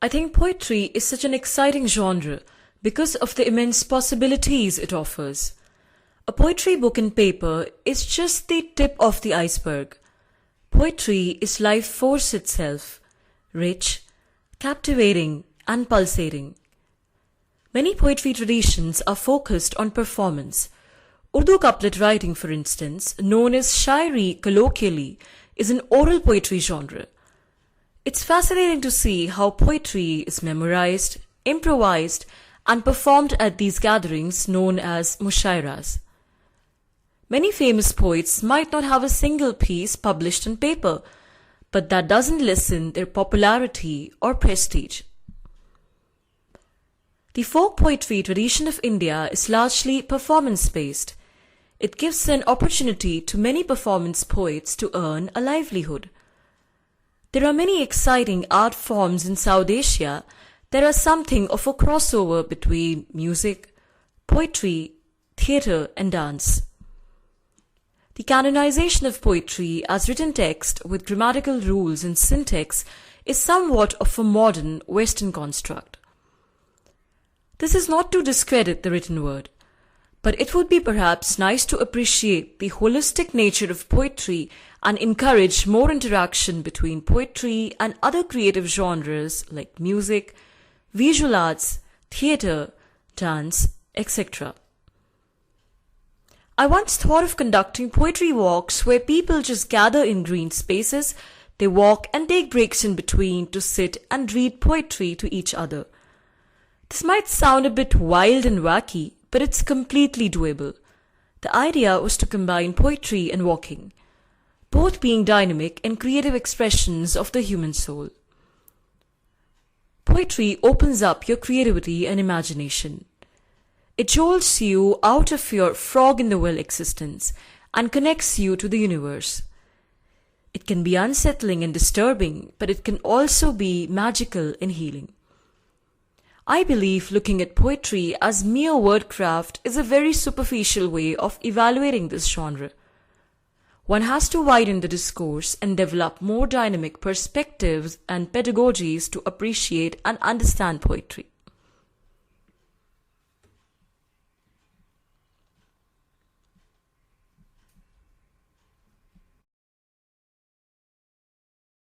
I think poetry is such an exciting genre because of the immense possibilities it offers. A poetry book in paper is just the tip of the iceberg. Poetry is life force itself, rich, captivating, and pulsating. Many poetry traditions are focused on performance. Urdu couplet writing, for instance, known as shairi colloquially, is an oral poetry genre. It's fascinating to see how poetry is memorized, improvised, and performed at these gatherings known as mushairas. Many famous poets might not have a single piece published on paper, but that doesn't lessen their popularity or prestige. The folk poetry tradition of India is largely performance-based. It gives an opportunity to many performance poets to earn a livelihood. There are many exciting art forms in South Asia that are something of a crossover between music, poetry, theatre, and dance. The canonization of poetry as written text with grammatical rules and syntax is somewhat of a modern Western construct. This is not to discredit the written word, but it would be perhaps nice to appreciate the holistic nature of poetry and encourage more interaction between poetry and other creative genres like music, visual arts, theatre, dance, etc. I once thought of conducting poetry walks where people just gather in green spaces, they walk and take breaks in between to sit and read poetry to each other. This might sound a bit wild and wacky, but it's completely doable. The idea was to combine poetry and walking, both being dynamic and creative expressions of the human soul. Poetry opens up your creativity and imagination. It jolts you out of your frog-in-the-well existence and connects you to the universe. It can be unsettling and disturbing, but it can also be magical and healing. I believe looking at poetry as mere wordcraft is a very superficial way of evaluating this genre. One has to widen the discourse and develop more dynamic perspectives and pedagogies to appreciate and understand poetry.